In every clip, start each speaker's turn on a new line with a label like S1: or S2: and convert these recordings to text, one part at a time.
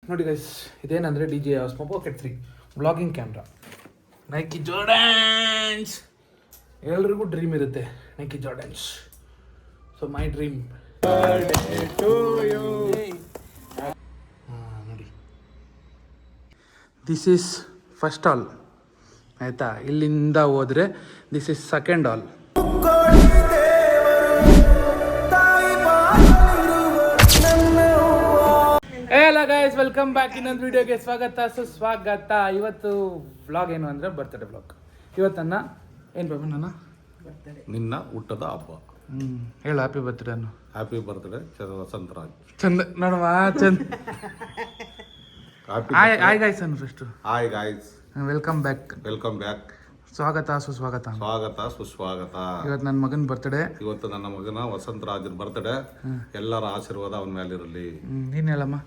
S1: ನೋಡಿ ಗೈಸ್, ಇದೇನಂದರೆ DJI Osmo Pocket 3 vlogging camera. Nike Jordans ಎಲ್ರಿಗೂ ಡ್ರೀಮ್ ಇರುತ್ತೆ, Nike Jordans. So my dream. ನೋಡಿ, ದಿಸ್ ಈಸ್ ಫಸ್ಟ್ ಹಾಲ್ ಆಯಿತಾ. ಇಲ್ಲಿಂದ ಹೋದರೆ this is second hall. Hello guys, welcome back. ಇನ್ನೊಂದು ವಿಡಿಯೋಗೆ ಸ್ವಾಗತ ಸುಸ್ವಾಗತ. ಇವತ್ತು ವ್ಲಾಗ್ ಏನು ಅಂದರೆ ಬರ್ತ್ಡೇ ವ್ಲಾಗ್. ಇವತ್ತನ್ನ ಏನು ಬಾಬು ನನ್ನ
S2: ನಿನ್ನ ಹುಟ್ಟದ ಹಬ್ಬ.
S1: ಹೇಳು ಹ್ಯಾಪಿ ಬರ್ತ್ಡೇ ಅನ್ನು.
S2: Happy birthday Vasantharaj.
S1: ಚಂದ ನೋಡುವ ಚಂದ. ಹಾಯ್ ಗೈಸ್ ಅನ್ನು first.
S2: Hi guys,
S1: welcome back.
S2: Welcome back.
S1: ಸ್ವಾಗತ ಸುಸ್ವಾಗತ.
S2: ಸ್ವಾಗತ ಸುಸ್ವಾಗತ.
S1: ಇವತ್ತು ನನ್ನ ಮಗನ ಬರ್ತ್ಡೇ.
S2: ಇವತ್ತು ನನ್ನ ಮಗನ ವಸಂತರಾಜನ ಬರ್ತ್ಡೇ. ಎಲ್ಲರ ಆಶೀರ್ವಾದ ಅವನ ಮೇಲಿರಲಿ.
S1: ನೀನು ಹೇಳಮ್ಮ.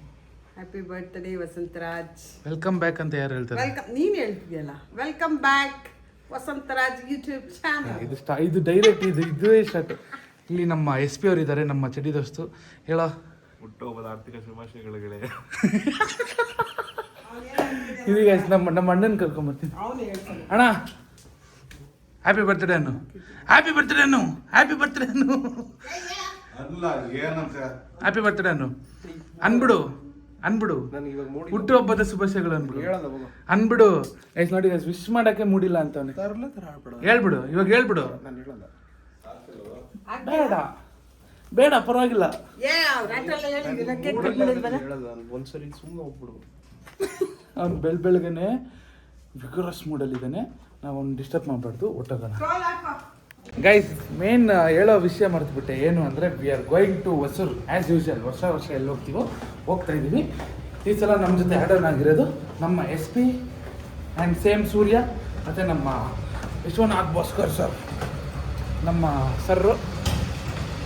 S3: Happy birthday Vasantharaj.
S1: Welcome back ಅಂತ ಯಾರು ಹೇಳ್ತಾರೆ?
S3: ವೆಲ್ಕಮ್ ನೀನು ಹೇಳ್ತಿದ್ಯಲ್ಲ, welcome back Vasantharaj YouTube channel.
S1: ಇದು ಡೈರೆಕ್ಟ್ ಇದೇ ಸ್ಟಾರ್ಟ್. ಇಲ್ಲಿ ನಮ್ಮ SP ಅವರು ಇದ್ದಾರೆ, ನಮ್ಮ ಚಡಿ ದೋಸ್ತು. ಹೇಳೋ.
S2: ಹುಟ್ಟುಹಬ್ಬದ ಆರ್ಥಿಕ ಶುಭಾಶಯಗಳಿಗೆ.
S1: ಇದೀಗ ನಮ್ಮ ಅಣ್ಣನ ಕರ್ಕೊಂಬರ್ತೀನಿ. ಅಣ್ಣ ಹ್ಯಾಪಿ ಬರ್ತ್ಡೇ ಅನ್ನು. ಹ್ಯಾಪಿ ಬರ್ತ್ಡೇ ಅನ್ನು. ಹ್ಯಾಪಿ ಬರ್ತ್ಡೇ ಅನ್ನು.
S2: ಅಲ್ಲ ಏನಂತ
S1: ಹ್ಯಾಪಿ ಬರ್ತ್ಡೇ ಅನ್ನು ಅನ್ಬಿಡು. ಹುಟ್ಟುಹಬ್ಬದ ಶುಭಾಶಯಗಳು ಅನ್ಬಿಡು. ಎಸ್ ನೋಡಿ, ವಿಶ್ ಮಾಡಕ್ಕೆ ಮೂಡಿಲ್ಲ ಅಂತವನೆ. ಹೇಳ್ಬಿಡು, ಇವಾಗ ಹೇಳ್ಬಿಡು. ಬೇಡ ಪರವಾಗಿಲ್ಲ. ಅವ್ನು ಬೆಳಗ್ಗೆನೆ ವಿಗ್ರಸ್ ಮೂಡಲ್ಲಿದ್ದಾನೆ. ನಾವು ಅವ್ನು ಡಿಸ್ಟರ್ಬ್ ಮಾಡಬಾರ್ದು, ಒಟ್ಟೋಗೋಣ. ಗೈಸ್, ಮೇನ್ ಹೇಳೋ ವಿಷಯ ಮರೆತುಬಿಟ್ಟೆ. ಏನು ಅಂದರೆ we are going to Hosur as usual. ವರ್ಷ ಎಲ್ಲಿ ಹೋಗ್ತೀವೋ ಹೋಗ್ತಾ ಇದ್ದೀವಿ. ಈ ಸಲ ನಮ್ಮ ಜೊತೆ ಆ್ಯಡ್ ಆನ್ ಆಗಿರೋದು ನಮ್ಮ SP ಆ್ಯಂಡ್ ಸೇಮ್ ಸೂರ್ಯ ಮತ್ತು ನಮ್ಮ ವಿಶ್ವನಾಥ್ ಭಾಸ್ಕರ್ ಸರ್, ನಮ್ಮ ಸರ್ರು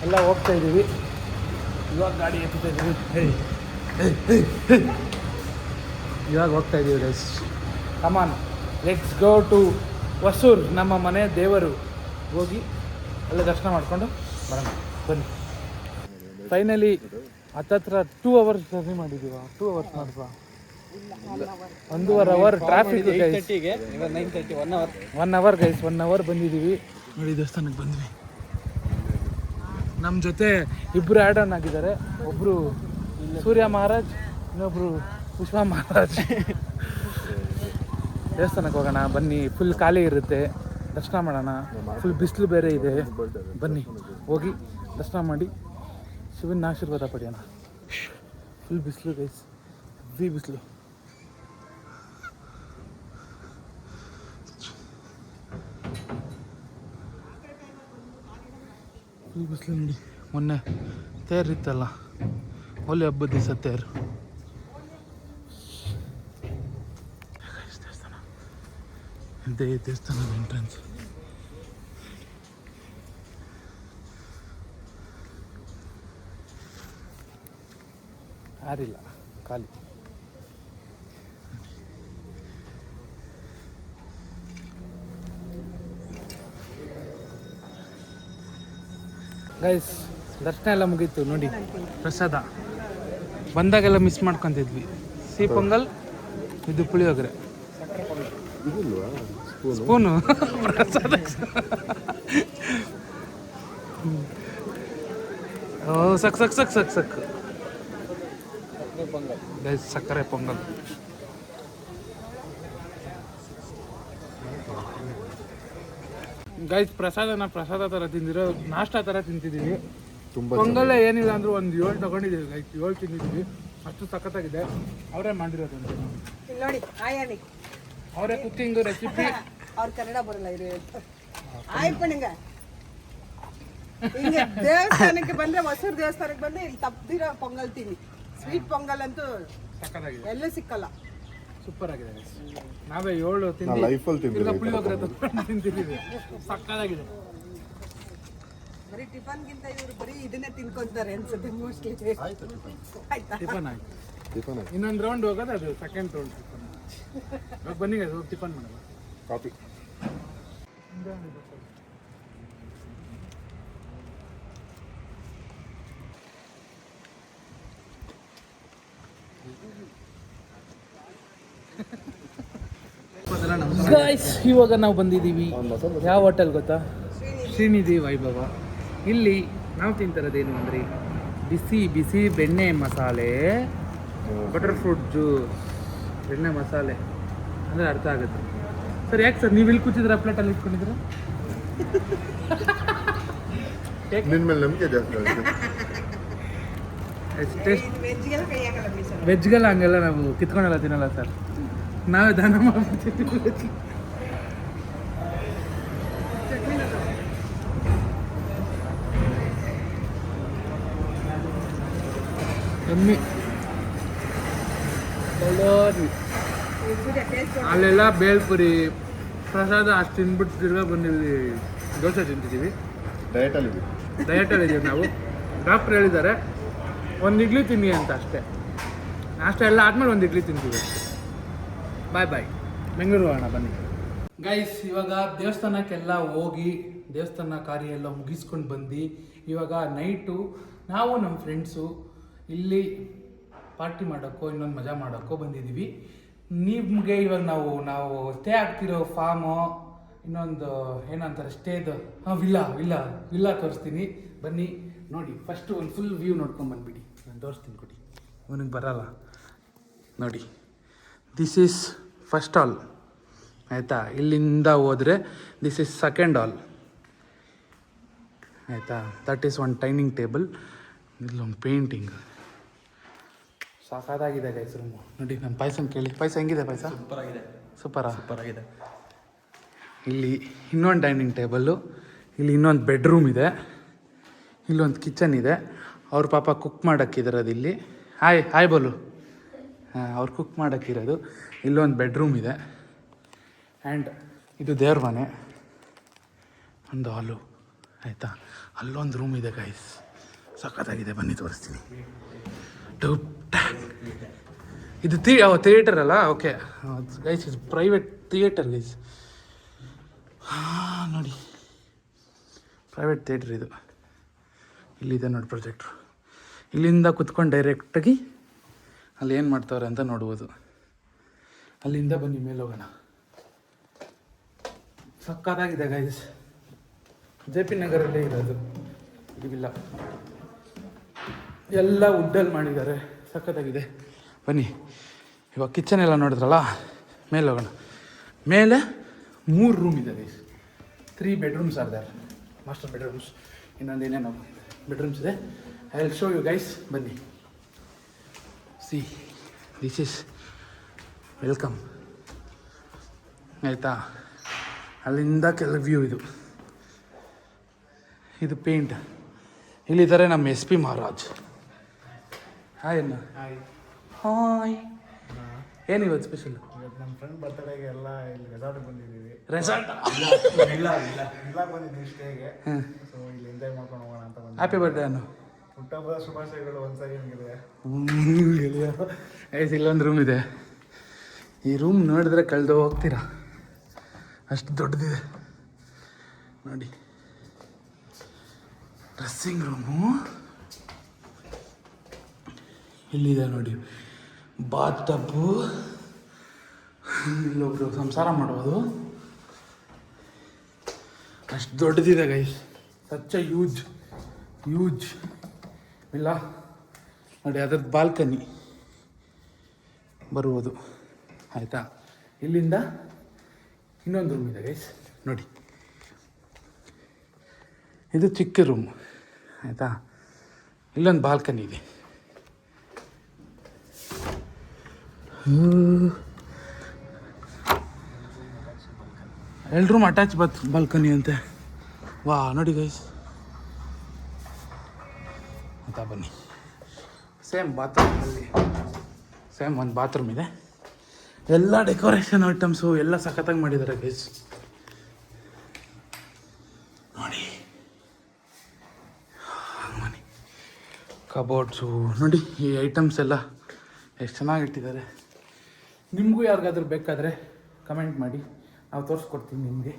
S1: ಎಲ್ಲ ಹೋಗ್ತಾ ಇದ್ದೀವಿ. ಇವಾಗ ಗಾಡಿ ಎತ್ತಾ ಇದ್ದೀವಿ. ಇವಾಗ ಹೋಗ್ತಾ ಇದ್ದೀವಿ guys. Come on, let's go to Hosur, ನಮ್ಮ ಮನೆ ದೇವರು. ಹೋಗಿ ಅಲ್ಲೇ ದರ್ಶನ ಮಾಡಿಕೊಂಡು ಬರೋಣ, ಬನ್ನಿ. ಫೈನಲಿ ಹತ್ತತ್ರ 2 hours ಜರ್ನಿ ಮಾಡಿದ್ದೀವ. 2 hours ಮಾಡಿದ್ವ? 1.5 hour traffic guys. 1 hour guys, 1 hour ಬಂದಿದ್ದೀವಿ. ನೋಡಿ, ದೇವಸ್ಥಾನಕ್ಕೆ ಬಂದ್ವಿ. ನಮ್ಮ ಜೊತೆ ಇಬ್ಬರು ಆ್ಯಡ್ ಆನ್ ಆಗಿದ್ದಾರೆ. ಒಬ್ಬರು ಸೂರ್ಯ ಮಹಾರಾಜ್, ಇನ್ನೊಬ್ಬರು ಪುಷ್ಪ ಮಹಾರಾಜ್. ದೇವಸ್ಥಾನಕ್ಕೆ ಹೋಗೋಣ ಬನ್ನಿ. ಫುಲ್ ಖಾಲಿ ಇರುತ್ತೆ, ದರ್ಶನ ಮಾಡೋಣ. ಫುಲ್ ಬಿಸಿಲು ಬೇರೆ ಇದೆ. ಬನ್ನಿ ಹೋಗಿ ದರ್ಶನ ಮಾಡಿ ಶಿವನ ಆಶೀರ್ವಾದ ಪಡೆಯೋಣ. ಫುಲ್ ಬಿಸಿಲು ಗೈಸ್, ಹೆವಿ ಬಿಸಿಲು. ಫುಲ್ ಬಿಸಿಲು ನೋಡಿ. ಮೊನ್ನೆ ತೇರಿತ್ತಲ್ಲ, ಹೋಲಿ ಹಬ್ಬದ ದಿವಸ ತೇರು. ಇದೇ ದೇವಸ್ಥಾನದ ಎಂಟ್ರೆನ್ಸ್. ಯಾರಿಲ್ಲ, ಖಾಲಿ. ಗೈಸ್, ದರ್ಶನ ಎಲ್ಲ ಮುಗೀತು ನೋಡಿ. ಪ್ರಸಾದ ಬಂದಾಗೆಲ್ಲ ಮಿಸ್ ಮಾಡ್ಕೊತಿದ್ವಿ. ಸಿಹಿ ಪೊಂಗಲ್, ಇದು ಪುಳಿಯೋಗರೆ, ಸ್ಪೂನು ಪ್ರಸಾದ. ಓ ಸಕ್ ಸಕ್ ಸಕ್ ಸಕ್ ಸಕ್ ಗೈಸ್, ಸಕ್ಕರೆ ಪೊಂಗಲ್. ಗೈಸ್, ಪ್ರಸಾದ ಥರ ತಿಂದಿರೋ, ನಾಷ್ಟಾ ಥರ ತಿಂತಿದ್ದೀವಿ. ಪೊಂಗಲ್ಲೇ ಏನಿಲ್ಲ ಅಂದರೂ ಒಂದು 7 ತಗೊಂಡಿದ್ದೀವಿ ಗೈಸ್. 7 ತಿಂದಿದ್ದೀವಿ. ಅಷ್ಟು ಸಖತ್ತಾಗಿದೆ. ಅವರೇ ಮಾಡಿರೋದು
S3: ನೋಡಿ. ಆಯಾನಿ
S1: ಅವರೇ ಕುಕ್ಕಿಂಗ್ ರೆಸಿಪಿ.
S3: ಅವ್ರ ಕನ್ನಡ ಬರಲ್ಲ ಇರು. ಆಯ್ಪಣ್ಣಿಂಗ ಹಿಂಗೆ ದೇವಸ್ಥಾನಕ್ಕೆ ಬಂದ್ರೆ, ಹೊಸೂರು ದೇವಸ್ಥಾನಕ್ಕೆ ಬಂದ್ರೆ ಇಲ್ಲಿ ತಪ್ಪದಿರೋ ಪೊಂಗಲ್ ತಿನ್ನಿ. ಸ್ವೀಟ್ ಪೊಂಗಲ್ ಅಂತೂ
S1: ಸಖತ್ತಾಗಿದೆ,
S3: ಎಲ್ಲೂ ಸಿಕ್ಕಲ್ಲ.
S1: ಸೂಪರ್ ಆಗಿದೆ. ನಾವೇ 7 ತಿಂದಿದ್ದೀವಿ. ಪುಳಿಯೋಗರೆ ತಿಂತಿದ್ದೀವಿ. ಸಖತ್ತಾಗಿದೆ.
S3: ಬರೀ ಟಿಫನ್ಗಿಂತ ಇವರು ಬರೀ ಇದನ್ನೇ ತಿನ್ಕೊಂತಾರೆ ಅನ್ಸುತ್ತೆ ಮೋಸ್ಟ್ಲಿ. ಆಯ್ತಾ?
S1: ಟಿಫನ್ ಆಯ್ತು. ಇನ್ನೊಂದು ರೌಂಡ್ ಹೋಗೋದು, ಅದು ಸೆಕೆಂಡ್ ರೌಂಡ್ ಟಿಫನ್. ಇವಾಗ ಬನ್ನಿ ಹೋಗಿ ಟಿಫನ್ ಮಾಡೋಣ.
S2: ಕಾಫಿ.
S1: ಗಾಯ್ಸ್ ಇವಾಗ ನಾವು ಬಂದಿದ್ದೀವಿ ಯಾವ ಹೋಟೆಲ್ ಗೊತ್ತಾ? ಶ್ರೀನಿಧಿ ವೈಭವ. ಇಲ್ಲಿ ನಾವು ತಿಂತಿರೋದೇನು ಅಂದರೆ ಬಿಸಿ ಬಿಸಿ ಬೆಣ್ಣೆ ಮಸಾಲೆ, ಬಟರ್ ಫ್ರೂಟ್ ಜ್ಯೂಸ್, ಬೆಣ್ಣೆ ಮಸಾಲೆ ಅಂದರೆ ಅರ್ಥ ಆಗುತ್ತೆ. ಸರ್ ಯಾಕೆ ಸರ್ ನೀವು ಇಲ್ಲಿ ಕೂತಿದ್ರೆ ಪ್ಲೇಟಲ್ಲಿ ಇಟ್ಕೊಂಡಿದ್ದೀರ?
S4: ನಿನ್ನ ಮೇಲೆ ನಂಬಿಕೆ ಜಾಸ್ತಿ ಆಗುತ್ತೆ.
S1: ಟೇಸ್ಟ್
S3: ವೆಜ್ಗೆಲ್ಲ ಕೈ ಹಾಕಲ್ಲ ಮೀಸಲು.
S1: ವೆಜ್ಗೆಲ್ಲ ಹಂಗೆಲ್ಲ ನಾವು ಕಿತ್ಕೊಂಡೆಲ್ಲ ತಿನ್ನಲ್ಲ ಸರ್, ನಾವೇ ದಾನ ಮಾಡ್ಬಿಡ್ತೀವಿ. ಕಮ್ಮಿ ಅಲ್ಲೆಲ್ಲ ಬೇಲ್ಪುರಿ ಪ್ರಸಾದ ಅಷ್ಟು ತಿಂದ್ಬಿಟ್ಟು ತಿರ್ಗಾ ಬಂದಿಲ್ಲಿ ದೋಸೆ ತಿಂತಿದ್ದೀವಿ. ಡಯಟಲ್ಲಿದ್ದೀವಿ ನಾವು. ಡಾಕ್ಟ್ರ್ ಹೇಳಿದ್ದಾರೆ ಒಂದು ಇಡ್ಲಿ ತಿನ್ನಿ ಅಂತ ಅಷ್ಟೇ. ನಾಷ್ಟ ಎಲ್ಲ ಆದಮೇಲೆ ಒಂದು ಇಡ್ಲಿ ತಿಂತೀವಿ. ಬಾಯ್ ಬಾಯ್, ಬೆಂಗಳೂರು ಹೋಗೋಣ ಬನ್ನಿ. ಗೈಸ್ ಇವಾಗ ದೇವಸ್ಥಾನಕ್ಕೆಲ್ಲ ಹೋಗಿ ದೇವಸ್ಥಾನ ಕಾರ್ಯ ಎಲ್ಲ ಮುಗಿಸ್ಕೊಂಡು ಬಂದು ಇವಾಗ ನೈಟು ನಾವು ನಮ್ಮ ಫ್ರೆಂಡ್ಸು ಇಲ್ಲಿ ಪಾರ್ಟಿ ಮಾಡೋಕ್ಕೋ ಇನ್ನೊಂದು ಮಜಾ ಮಾಡೋಕ್ಕೋ ಬಂದಿದ್ದೀವಿ. ನಿಮಗೆ ಇವಾಗ ನಾವು ಸ್ಟೇ ಆಗ್ತಿರೋ ಫಾರ್ಮು ಇನ್ನೊಂದು ಏನಂತಾರೆ ಸ್ಟೇದು ವಿಲ್ಲಾ ತೋರಿಸ್ತೀನಿ ಬನ್ನಿ ನೋಡಿ. ಫಸ್ಟು ಒಂದು ಫುಲ್ ವ್ಯೂ ನೋಡ್ಕೊಂಡು ಬಂದುಬಿಡಿ, ನಾನು ತೋರಿಸ್ತೀನಿ ಕೊಡಿ. ಅವನಿಗೆ ಬರಲ್ಲ ನೋಡಿ. ದಿಸ್ ಈಸ್ ಫಸ್ಟ್ ಹಾಲ್ ಆಯಿತಾ. ಇಲ್ಲಿಂದ ಹೋದರೆ ದಿಸ್ ಈಸ್ ಸೆಕೆಂಡ್ ಹಾಲ್ ಆಯಿತಾ. That is one dining table, ಇಲ್ಲೊಂದು ಪೇಂಟಿಂಗ್ ಸಾಕಾಗಿದೆ ಗೈಸ್ ರೂಮು ನೋಡಿ. ನನ್ನ ಪಾಯಸ ಕೇಳಿ, ಪಾಯಸ ಹೆಂಗಿದೆ? ಪಾಯಸ ಸೂಪರಾಗಿದೆ. ಇಲ್ಲಿ ಇನ್ನೊಂದು ಡೈನಿಂಗ್ ಟೇಬಲ್ಲು, ಇಲ್ಲಿ ಇನ್ನೊಂದು ಬೆಡ್ರೂಮ್ ಇದೆ, ಇಲ್ಲೊಂದು ಕಿಚನ್ ಇದೆ. ಅವ್ರ ಪಾಪ ಕುಕ್ ಮಾಡೋಕ್ಕಿರೋದು ಇಲ್ಲಿ. ಹಾಯ್ ಬೋಲು. ಅವ್ರು ಕುಕ್ ಮಾಡೋಕ್ಕಿರೋದು. ಇಲ್ಲೊಂದು ಬೆಡ್ರೂಮ್ ಇದೆ ಆ್ಯಂಡ್ ಇದು ದೇವ್ರ ಮನೆ, ಒಂದು ಹಾಲು ಆಯಿತಾ. ಅಲ್ಲೊಂದು ರೂಮ್ ಇದೆ ಗೈಸ್, ಸಖತ್ತಾಗಿದೆ, ಬನ್ನಿ ತೋರಿಸ್ತೀನಿ. ಇದು ಥಿಯೇಟರ್ ಅಲ್ಲ? ಓಕೆ ಗೈಸ್, ಇದು ಪ್ರೈವೇಟ್ ಥಿಯೇಟರ್ ಗೈಸ್. ನೋಡಿ ಪ್ರೈವೇಟ್ ಥಿಯೇಟ್ರ್ ಇದು. ಇಲ್ಲಿದೆ ನೋಡಿ ಪ್ರೊಜೆಕ್ಟ್ರು. ಇಲ್ಲಿಂದ ಕುತ್ಕೊಂಡು ಡೈರೆಕ್ಟಾಗಿ ಅಲ್ಲಿ ಏನು ಮಾಡ್ತಾವ್ರೆ ಅಂತ ನೋಡ್ಬೋದು. ಅಲ್ಲಿಂದ ಬನ್ನಿ ಮೇಲೆ ಹೋಗೋಣ. ಸಕ್ಕತ್ತಾಗಿದೆ ಗೈಸ್. JP ನಗರಲ್ಲೇ ಇರೋದು ಇದಿಲ್ಲ, ಎಲ್ಲ ವುಡ್ಡಲ್ಲಿ ಮಾಡಿದ್ದಾರೆ, ಸಖತ್ತಾಗಿದೆ. ಬನ್ನಿ ಇವಾಗ ಕಿಚನ್ ಎಲ್ಲ ನೋಡಿದ್ರಲ್ಲ, ಮೇಲೆ ಹೋಗೋಣ. ಮೇಲೆ 3 ರೂಮ್ ಇದೆ guys. 3 bedrooms are there, master bedrooms. ಇನ್ನೊಂದು ಏನೇನೋ ಬೆಡ್ರೂಮ್ಸ್ ಇದೆ. I will show you guys, ಬನ್ನಿ. ಸಿ ದಿಸ್ ಈಸ್ ವೆಲ್ಕಮ್ ಆಯಿತಾ. ಅಲ್ಲಿಂದ ಕೆಲವು ವ್ಯೂ ಇದು ಪೇಂಟ್. ಇಲ್ಲಿದ್ದಾರೆ ನಮ್ಮ SP ಮಹಾರಾಜ್. ಹಾಯ್ ಅಣ್ಣ. ಹಾಯ್. ಏನಿವತ್ತು ಸ್ಪೆಷಲ್?
S4: ನಮ್ಮ ಫ್ರೆಂಡ್ ಬರ್ತಡೇಗೆ ಎಲ್ಲ ಇಲ್ಲಿ ರೆಸಾರ್ಟ್ ಬಂದಿದ್ದೀವಿ.
S1: ರೆಸಾರ್ಟ್
S4: ಇಲ್ಲ ಬಂದಿದ್ದೀವಿ ಸ್ಟೇಗೆ. ಸೊ ಇಲ್ಲಿ ಎಂಜಾಯ್ ಮಾಡ್ಕೊಂಡು ಹೋಗೋಣ ಅಂತ ಬಂದು.
S1: ಹ್ಯಾಪಿ ಬರ್ಡೇ ಅನ್ನು.
S4: ಹುಟ್ಟಹಬ್ಬದ ಶುಭಾಶಯಗಳು ಒಂದ್ಸರಿ ನಿಮಗೆ.
S1: ಇಲ್ಲೊಂದು ರೂಮ್ ಇದೆ. ಈ ರೂಮ್ ನೋಡಿದ್ರೆ ಕಳೆದು ಹೋಗ್ತೀರಾ, ಅಷ್ಟು ದೊಡ್ಡದಿದೆ ನೋಡಿ. ಡ್ರೆಸ್ಸಿಂಗ್ ರೂಮು ಇಲ್ಲಿದೆ ನೋಡಿ. ಬಾತ್ ಟಬ್ಬು, ಇಲ್ಲೊಬ್ರು ಸಂಸಾರ ಮಾಡೋದು, ಅಷ್ಟು ದೊಡ್ಡದಿದೆ ಗೈಸ್. ಸಚ್ಚ ಯೂಜ್ ಇಲ್ಲ ನೋಡಿ. ಅದ್ರದ್ದು ಬಾಲ್ಕನಿ ಬರುವುದು ಆಯಿತಾ. ಇಲ್ಲಿಂದ ಇನ್ನೊಂದು ರೂಮ್ ಇದೆ ಗೈಸ್ ನೋಡಿ. ಇದು ಚಿಕ್ಕ ರೂಮ್ ಆಯಿತಾ. ಇಲ್ಲೊಂದು ಬಾಲ್ಕನಿ ಇದೆ. ಎರಡು ರೂಮ್ ಅಟ್ಯಾಚ್ ಬಾಲ್ಕನಿ ಅಂತೆ. ವಾ ನೋಡಿ ಗೈಸ್ ಆಯಿತಾ. ಬನ್ನಿ. ಸೇಮ್ ಬಾತ್ರೂಮ್, ಅಲ್ಲಿ ಸೇಮ್ ಒಂದು ಬಾತ್ರೂಮ್ ಇದೆ. ಎಲ್ಲ ಡೆಕೋರೇಷನ್ ಐಟಮ್ಸು ಎಲ್ಲ ಸಖತ್ತಾಗಿ ಮಾಡಿದ್ದಾರೆ ಗೈಸ್ ನೋಡಿ. ಮನೆ ಕಬೋರ್ಡ್ಸು ನೋಡಿ, ಈ ಐಟಮ್ಸ್ ಎಲ್ಲ ಎಷ್ಟು ಚೆನ್ನಾಗಿಟ್ಟಿದ್ದಾರೆ. ನಿಮಗೂ ಯಾರಿಗಾದ್ರೂ ಬೇಕಾದರೆ ಕಮೆಂಟ್ ಮಾಡಿ, ನಾವು ತೋರಿಸ್ಕೊಡ್ತೀನಿ ನಿಮಗೆ.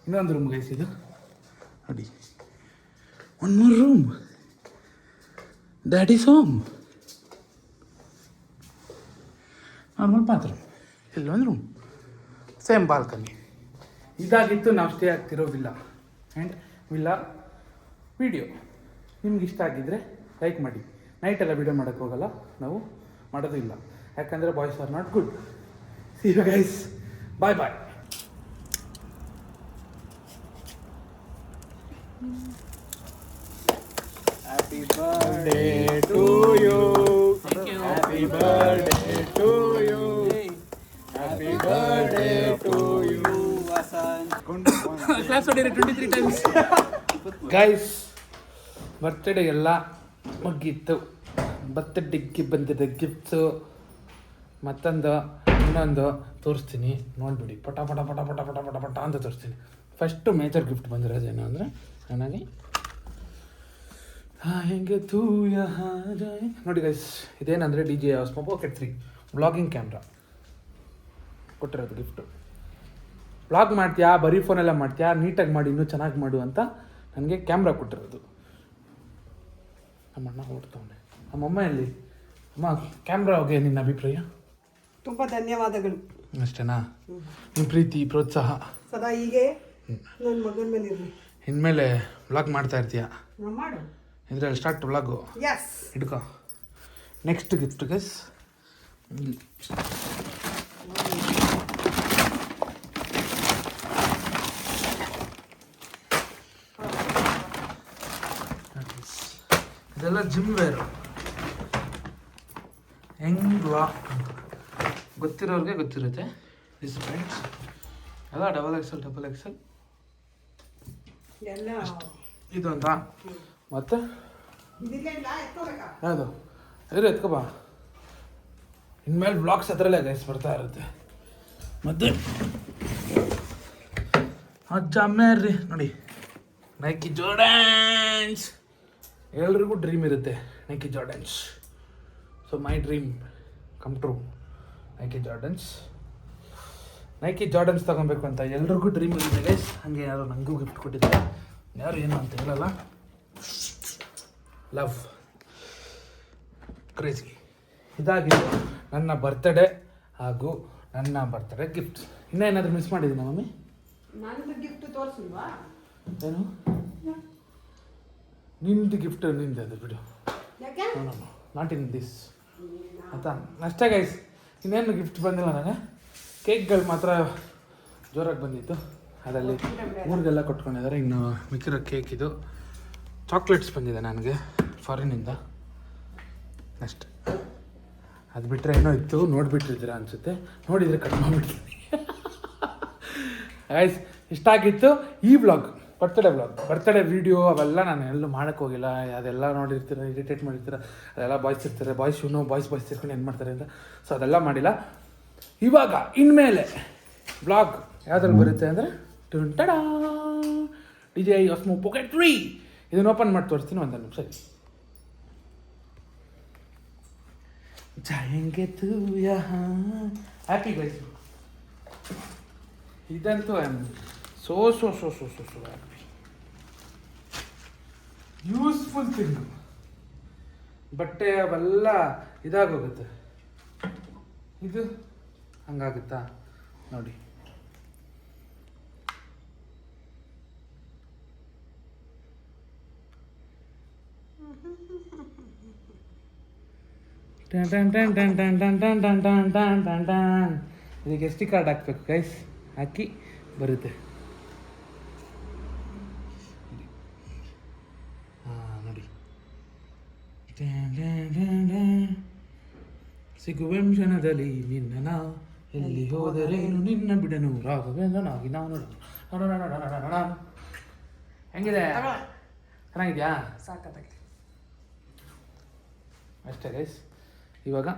S1: ಇನ್ನೊಂದು ರೂಮ್ ಗೈಸ್ ಇದು ನೋಡಿ. 1 more room, daddies home, normal bathroom, ಇಲ್ಲೊಂದು ರೂಮ್, ಸೇಮ್ ಬಾಲ್ಕನಿ. ಇದಾಗಿತ್ತು ನಾವು ಸ್ಟೇ ಆಗ್ತಿರೋ ವಿಲ್ಲ ಆ್ಯಂಡ್ ವಿಲ್ಲಾ ವಿಡಿಯೋ. ನಿಮ್ಗೆ ಇಷ್ಟ ಆಗಿದ್ದರೆ ಲೈಕ್ ಮಾಡಿ. ನೈಟೆಲ್ಲ ವೀಡಿಯೋ ಮಾಡೋಕ್ಕೆ ಹೋಗಲ್ಲ, ನಾವು ಮಾಡೋದು ಇಲ್ಲ, ಯಾಕಂದರೆ boys are not good. See you guys, bye bye.
S4: Happy birthday to you. Happy birthday to you. Happy birthday to you.
S1: Class ಹೊಡೀರಿ 23 ಟೈಮ್ಸ್. ಗೈಸ್, ಬರ್ತ್ಡೇ ಎಲ್ಲ ಮುಗೀತು. ಬರ್ತ್ಡೇಗೆ ಬಂದಿದ್ದ ಗಿಫ್ಟ್ಸು ಮತ್ತೊಂದು ಇನ್ನೊಂದು ತೋರಿಸ್ತೀನಿ, ನೋಡಿಬಿಡಿ. ಪಟ ಪಟ ಪಟ ಪಟ ಪಟ ಪಟ ಪಟ ಅಂತ ತೋರಿಸ್ತೀನಿ. ಫಸ್ಟು ಮೇಜರ್ ಗಿಫ್ಟ್ ಬಂದಿರೋದೇನು ಅಂದರೆ ನನಗೆ ಹೆಂಗೆ ತೂಯ ನೋಡಿ ಗೈಸ್, ಇದೇನಂದರೆ DJ Osmo Pocket 3 vlogging camera ಕೊಟ್ಟಿರೋದು ಗಿಫ್ಟು. ವ್ಲಾಗ್ ಮಾಡ್ತೀಯಾ, ಬರೀ ಫೋನೆಲ್ಲ ಮಾಡ್ತೀಯಾ, ನೀಟಾಗಿ ಮಾಡಿ, ಇನ್ನೂ ಚೆನ್ನಾಗಿ ಮಾಡು ಅಂತ ನನಗೆ ಕ್ಯಾಮ್ರಾ ಕೊಟ್ಟಿರೋದು. ನಮ್ಮಣ್ಣ ಹೊಡ್ತವನೆ. ನಮ್ಮಮ್ಮ ಎಲ್ಲಿ? ಅಮ್ಮ, ಕ್ಯಾಮ್ರಾ ಹೋಗಿ ನಿನ್ನ ಅಭಿಪ್ರಾಯ?
S3: ತುಂಬ ಧನ್ಯವಾದಗಳು.
S1: ಅಷ್ಟೇನಾ? ನಿಮ್ಮ ಪ್ರೀತಿ ಪ್ರೋತ್ಸಾಹ
S3: ಸದಾ ಹೀಗೆ ನನ್ನ ಮಗನ ಮೇಲೆ ಇರಲಿ.
S1: ಇನ್ಮೇಲೆ ವ್ಲಾಗ್ ಮಾಡ್ತಾ ಇರ್ತೀಯ,
S3: ಮಾಡು.
S1: ಇದರಲ್ಲಿ ಸ್ಟಾರ್ಟ್ ವ್ಲಾಗು.
S3: ಎಸ್,
S1: ಹಿಡ್ಕೊ. ನೆಕ್ಸ್ಟ್ ಗಿಫ್ಟ್ ಗೈಸ್, ಇದೆಲ್ಲ ಜಿಮ್ ವೇರು. ಹೆಂಗ್ ಲಾಕ್ ಗೊತ್ತಿರೋರಿಗೆ ಗೊತ್ತಿರುತ್ತೆ. ದಿಸ್ ಫ್ರೆಂಡ್ಸ್ ಎಲ್ಲ ಡಬಲ್ ಎಕ್ಸೆಲ್
S3: ಎಲ್ಲ
S1: ಇದೊಂದ. ಮತ್ತು
S3: ಇದಿಲ್ಲ ಇಲ್ಲ ಎತ್ಕೋಬೇಕಾ?
S1: ಯಾವುದು ಇರು, ಎತ್ಕೊಬಾ. ಇನ್ಮೇಲೆ ಬ್ಲಾಗ್ಸ್ ಹತ್ರಲ್ಲೇ ಗೈಸ್ ಬರ್ತಾ ಇರುತ್ತೆ. ಮತ್ತು ಅಜ್ಜ ಮೇರ್ರಿ ನೋಡಿ, ನೈಕಿ ಜಾರ್ಡನ್ಸ್. ಎಲ್ರಿಗೂ ಡ್ರೀಮ್ ಇರುತ್ತೆ Nike Jordans. So my dream come true. Nike Jordans ತೊಗೊಬೇಕು ಅಂತ ಎಲ್ರಿಗೂ ಡ್ರೀಮ್ ಇರುತ್ತೆ ಗೈಸ್. ಹಾಗೆ ಯಾರು ನನಗೂ ಗಿಫ್ಟ್ ಕೊಟ್ಟಿದ್ದಾರೆ, ಯಾರು ಏನು ಅಂತ ಹೇಳಲ್ಲ. Love crazy. ಇದಾಗಿತ್ತು ನನ್ನ ಬರ್ತ್ಡೇ ಹಾಗೂ ನನ್ನ ಬರ್ತ್ಡೇ ಗಿಫ್ಟ್. ಇನ್ನೇನಾದರೂ ಮಿಸ್ ಮಾಡಿದ್ದೀನ ಮಮ್ಮಿ?
S3: ನಾನು ಗಿಫ್ಟ್ ತೋರಿಸಿಲ್ವಾ?
S1: ಏನು ನಿಂದು ಗಿಫ್ಟ್? ನಿಂದು ಅದು ಬಿಡು.
S3: ಯಾಕೆ?
S1: ನಾಟ್ ಇನ್ ದಿಸ್ ಆಯ್ತಾ? ಅಷ್ಟೇ ಗೈಸ್, ಇನ್ನೇನು ಗಿಫ್ಟ್ ಬಂದಿಲ್ಲ ನನಗೆ. ಕೇಕ್ಗಳು ಮಾತ್ರ ಜೋರಾಗಿ ಬಂದಿತ್ತು, ಅದರಲ್ಲಿ ಊರಿಗೆಲ್ಲ ಕೊಟ್ಕೊಂಡಿದ್ದಾರೆ. ಇನ್ನು ಮಿಕ್ಕಿರೋ ಕೇಕ್ ಇದು. ಚಾಕ್ಲೇಟ್ಸ್ ಬಂದಿದೆ ನನಗೆ ಫಾರಿನಿಂದ ಅಷ್ಟೆ. ಅದು ಬಿಟ್ಟರೆ ಏನೋ ಇತ್ತು, ನೋಡಿಬಿಟ್ಟಿದ್ದೀರ ಅನಿಸುತ್ತೆ. ನೋಡಿದರೆ ಕಟ್ ಮಾಡಿಬಿಡ್ತೀನಿ ಗೈಸ್. ಇಷ್ಟ ಆಗಿತ್ತು ಈ ವ್ಲಾಗ್, ಬರ್ತ್ಡೇ ವೀಡಿಯೋ ಅವೆಲ್ಲ ನಾನು ಎಲ್ಲೂ ಮಾಡೋಕ್ಕೆ ಹೋಗಿಲ್ಲ. ಅದೆಲ್ಲ ನೋಡಿರ್ತೀರ, ಇರಿಟೇಟ್ ಮಾಡಿರ್ತೀರ, ಅದೆಲ್ಲ ಬಾಯ್ಸ್ ಇರ್ತಾರೆ, ಬಾಯ್ಸ್ ಸೇರ್ಕೊಂಡು ಏನು ಮಾಡ್ತಾರೆ ಅಂತ. ಸೊ ಅದೆಲ್ಲ ಮಾಡಿಲ್ಲ. ಇವಾಗ ಇನ್ಮೇಲೆ ವ್ಲಾಗ್ ಯಾವ್ದ್ರಲ್ಲಿ ಬರುತ್ತೆ ಅಂದರೆ ಟುಂಟಡಾ DJ Osmo Pocket 3. ಇದನ್ನು ಓಪನ್ ಮಾಡಿ ತೋರಿಸ್ತೀನಿ ಒಂದು ನಿಮಿಷ. ಜಾಯಂಗೆ ತೂ ಹ್ಯಾಪಿ ಗೈಸ್. ಇದಂತೂ I am so happy. Useful thing. ಬಟ್ಟೆ ಅವೆಲ್ಲ ಇದಾಗೋಗುತ್ತೆ, ಇದು ಹಂಗಾಗುತ್ತಾ ನೋಡಿ. ಇದಕ್ಕೆ SD ಕಾರ್ಡ್ ಹಾಕ್ಬೇಕು ಗೈಸ್, ಹಾಕಿ ಬರುತ್ತೆ. ನೋಡಿ, ಸಿಗುವೆಂ ಕ್ಷಣದಲ್ಲಿ ನಿನ್ನ ನಾ, ಎಲ್ಲಿ ಹೋದರೇನು ನಿನ್ನ ಬಿಡನು, ರಾಘವೇಂದ್ರನಾಗಿ ನಾನು. ಹೆಂಗಿದೆ? ಚೆನ್ನಾಗಿದೆಯಾ?
S3: ಸಾಕಾಗೈತೆ.
S1: ಅಷ್ಟೇ ಗೈಸ್. ಇವಾಗ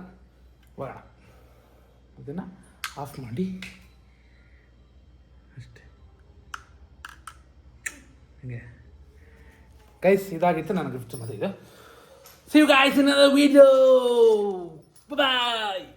S1: ಹೋಗೋಣ, ಇದನ್ನು ಆಫ್ ಮಾಡಿ ಅಷ್ಟೇ. ಹಂಗೆ ಗೈಸ್, ಇದಾಗಿತ್ತು ನನ್ನ ಗಿಫ್ಟ್. ಮತ್ತೆ ಇದು See you guys in another video. Bye bye.